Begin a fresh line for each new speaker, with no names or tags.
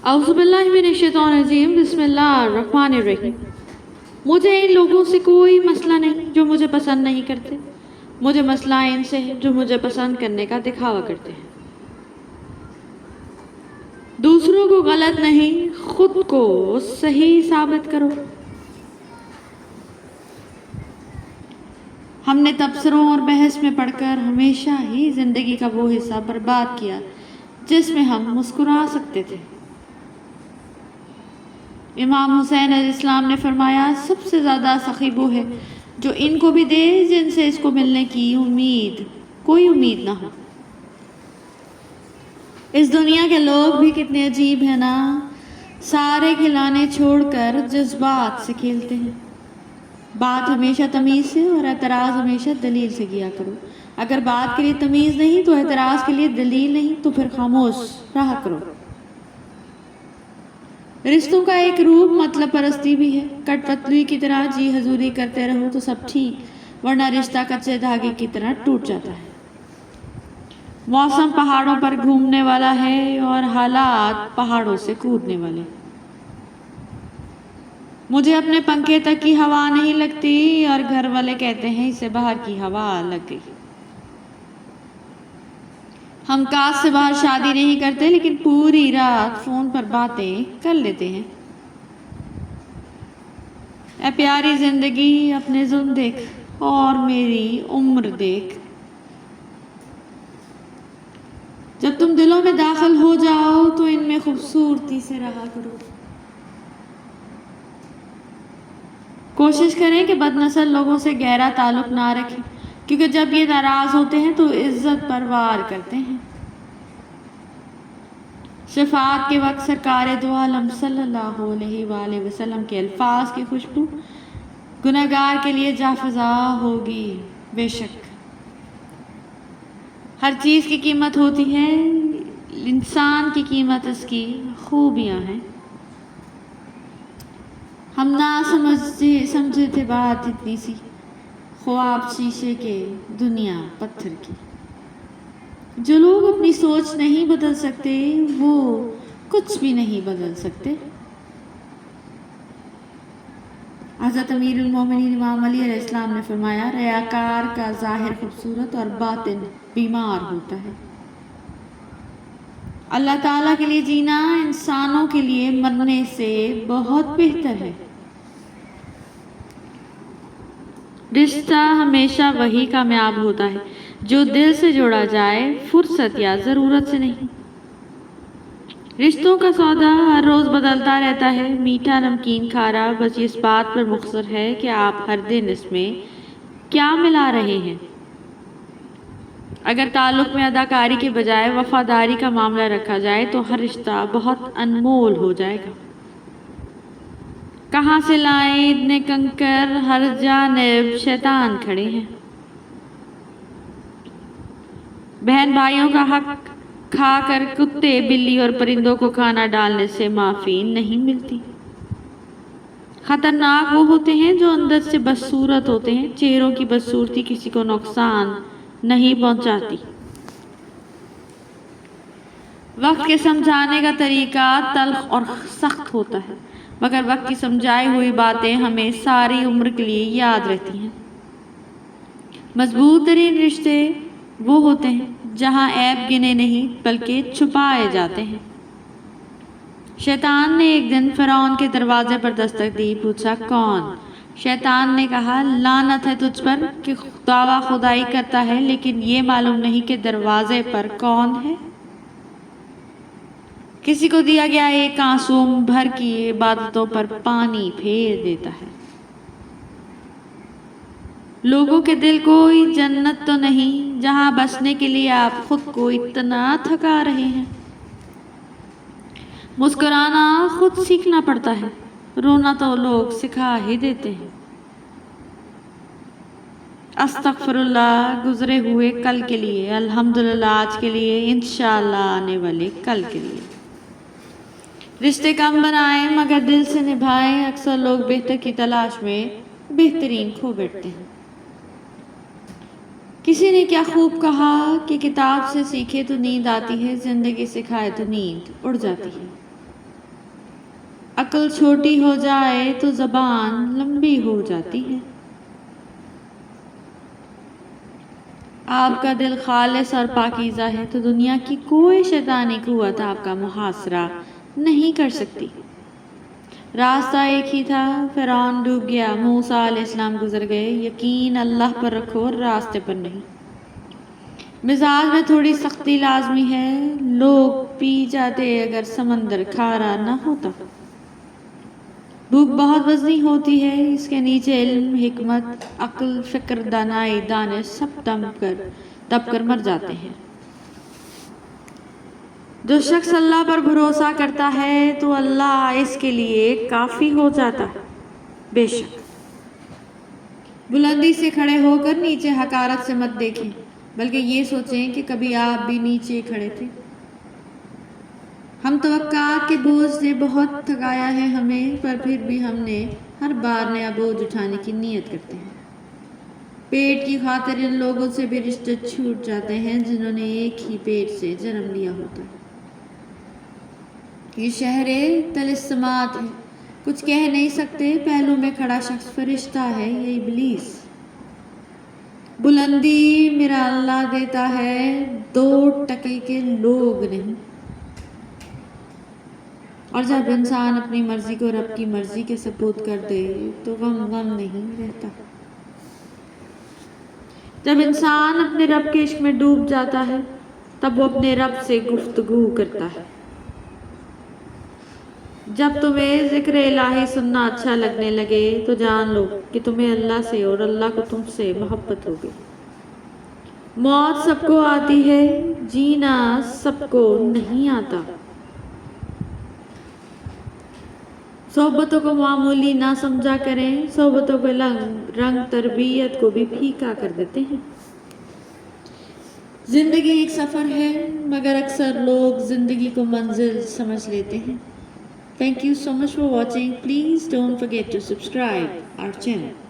اعوذ باللہ من الشیطان الرجیم، بسم اللہ الرحمن الرحیم۔ مجھے ان لوگوں سے کوئی مسئلہ نہیں جو مجھے پسند نہیں کرتے، مجھے مسئلہ ان سے ہے جو مجھے پسند کرنے کا دکھاوا کرتے ہیں۔ دوسروں کو غلط نہیں، خود کو صحیح ثابت کرو۔ ہم نے تبصروں اور بحث میں پڑھ کر ہمیشہ ہی زندگی کا وہ حصہ برباد کیا جس میں ہم مسکرا سکتے تھے۔ امام حسین علیہ السلام نے فرمایا، سب سے زیادہ سخی وہ ہے جو ان کو بھی دے جن سے اس کو ملنے کی کوئی امید نہ ہو۔ اس دنیا کے لوگ بھی کتنے عجیب ہیں نا، سارے کھلانے چھوڑ کر جذبات سے کھیلتے ہیں۔ بات ہمیشہ تمیز سے اور اعتراض ہمیشہ دلیل سے کیا کرو۔ اگر بات کے لیے تمیز نہیں تو اعتراض کے لیے دلیل نہیں تو پھر خاموش رہا کرو۔ رشتوں کا ایک روپ مطلب پرستی بھی ہے۔ کٹ پتلی کی طرح جی حضوری کرتے رہو تو سب ٹھیک، ورنہ رشتہ کچے دھاگے کی طرح ٹوٹ جاتا ہے۔ موسم پہاڑوں پر گھومنے والا ہے اور حالات پہاڑوں سے کودنے والے۔ مجھے اپنے پنکھے تک کی ہوا نہیں لگتی اور گھر والے کہتے ہیں اسے باہر کی ہوا لگ گئی۔ ہم کاج سے باہر شادی نہیں کرتے لیکن پوری رات فون پر باتیں کر لیتے ہیں۔ اے پیاری زندگی، اپنے ظلم دیکھ اور میری عمر دیکھ۔ جب تم دلوں میں داخل ہو جاؤ تو ان میں خوبصورتی سے رہا کرو۔ کوشش کریں کہ بد نسل لوگوں سے گہرا تعلق نہ رکھیں، کیونکہ جب یہ ناراض ہوتے ہیں تو عزت پر وار کرتے ہیں۔ شفاعت کے وقت سرکار دو عالم صلی اللہ علیہ وآلہ وسلم کے الفاظ کی خوشبو گنہگار کے لیے جافزا ہوگی۔ بے شک ہر چیز کی قیمت ہوتی ہے، انسان کی قیمت اس کی خوبیاں ہیں۔ ہم نہ سمجھے تھے بات اتنی سی، خواب شیشے کے دنیا پتھر کی۔ جو لوگ اپنی سوچ نہیں بدل سکتے وہ کچھ بھی نہیں بدل سکتے۔ حضرت امیر المومنین امام علی علیہ السلام نے فرمایا، ریاکار کا ظاہر خوبصورت اور باطن بیمار ہوتا ہے۔ اللہ تعالیٰ کے لیے جینا انسانوں کے لیے مرنے سے بہت بہتر ہے۔ رشتہ ہمیشہ وہی کامیاب ہوتا ہے جو دل سے جوڑا جائے، فرصت یا ضرورت سے نہیں۔ رشتوں کا سودا ہر روز بدلتا رہتا ہے، میٹھا نمکین کھارا، بس اس بات پر مختصر ہے کہ آپ ہر دن اس میں کیا ملا رہے ہیں۔ اگر تعلق میں اداکاری کے بجائے وفاداری کا معاملہ رکھا جائے تو ہر رشتہ بہت انمول ہو جائے گا۔ کہاں سے لائیں اتنے کنکر، ہر جانب شیطان کھڑے ہیں۔ بہن بھائیوں کا حق کھا کر کتے، بلی اور پرندوں کو کھانا ڈالنے سے معافی نہیں ملتی۔ خطرناک وہ ہوتے ہیں جو اندر سے بدصورت ہوتے ہیں۔ چہروں کی بدصورتی کسی کو نقصان نہیں پہنچاتی۔ وقت کے سمجھانے کا طریقہ تلخ اور سخت ہوتا ہے، مگر وقت کی سمجھائی ہوئی باتیں ہمیں ساری عمر کے لیے یاد رہتی ہیں۔ مضبوط ترین رشتے وہ ہوتے ہیں جہاں عیب گنے نہیں بلکہ چھپائے جاتے ہیں۔ شیطان نے ایک دن فرعون کے دروازے پر دستک دی، پوچھا کون؟ شیطان نے کہا، لعنت ہے تجھ پر کہ دعویٰ خدائی کرتا ہے لیکن یہ معلوم نہیں کہ دروازے پر کون ہے۔ کسی کو دیا گیا ایک آنسو بھر کی عبادتوں پر پانی پھیر دیتا ہے۔ لوگوں کے دل کوئی جنت تو نہیں جہاں بسنے کے لیے آپ خود کو اتنا تھکا رہے ہیں۔ مسکرانا خود سیکھنا پڑتا ہے، رونا تو لوگ سکھا ہی دیتے ہیں۔ استغفر اللہ گزرے ہوئے کل کے لیے، الحمدللہ آج کے لیے، انشاءاللہ آنے والے کل کے لیے۔ رشتے کم بنائیں مگر دل سے نبھائیں۔ اکثر لوگ بہتر کی تلاش میں بہترین کھو بیٹھتے ہیں۔ کسی نے کیا خوب کہا کہ کتاب سے سیکھے تو نیند آتی ہے، زندگی سکھائے تو نیند اڑ جاتی ہے۔ عقل چھوٹی ہو جائے تو زبان لمبی ہو جاتی ہے. آپ کا دل خالص اور پاکیزہ ہے تو دنیا کی کوئی شیطانی قوت آپ کا محاصرہ نہیں کر سکتی. راستہ ایک ہی تھا، فرعون ڈوب گیا، موسیٰ علیہ السلام گزر گئے. یقین اللہ پر رکھو، راستے پر نہیں. مزاج میں تھوڑی سختی لازمی ہے، لوگ پی جاتے اگر سمندر کھارا نہ ہوتا. بھوک بہت وزنی ہوتی ہے، اس کے نیچے علم، حکمت، عقل، فکر، دانائی، دانش سب دب کر مر جاتے ہیں. جو شخص اللہ پر بھروسہ کرتا ہے تو اللہ اس کے لیے کافی ہو جاتا ہے. بے شک بلندی سے کھڑے ہو کر نیچے حقارت سے مت دیکھیں، بلکہ یہ سوچیں کہ کبھی آپ بھی نیچے کھڑے تھے. ہم توقعات کے بوجھ سے بہت تھکایا ہے ہمیں، پر پھر بھی ہم نے ہر بار نیا بوجھ اٹھانے کی نیت کرتے ہیں. پیٹ کی خاطر ان لوگوں سے بھی رشتے چھوٹ جاتے ہیں جنہوں نے ایک ہی پیٹ سے جنم لیا ہوتا ہے. یہ شہر طلسمات ہے، کچھ کہہ نہیں سکتے. پہلو میں کھڑا شخص فرشتہ ہے یا ابلیس. بلندی میرا اللہ دیتا ہے، 2 ٹکے کے لوگ نہیں. اور جب انسان اپنی مرضی کو رب کی مرضی کے سپرد کر دے تو غم نہیں رہتا. جب انسان اپنے رب کے عشق میں ڈوب جاتا ہے تب وہ اپنے رب سے گفتگو کرتا ہے. جب تمہیں ذکر الہی سننا اچھا لگنے لگے تو جان لو کہ تمہیں اللہ سے اور اللہ کو تم سے محبت ہوگی. موت سب کو آتی ہے، جینا سب کو نہیں آتا. صحبتوں کو معمولی نہ سمجھا کریں، صحبتوں کے رنگ تربیت کو بھی پھیکا کر دیتے ہیں. زندگی ایک سفر ہے مگر اکثر لوگ زندگی کو منزل سمجھ لیتے ہیں. Thank you so much for watching. Please don't forget to subscribe our channel.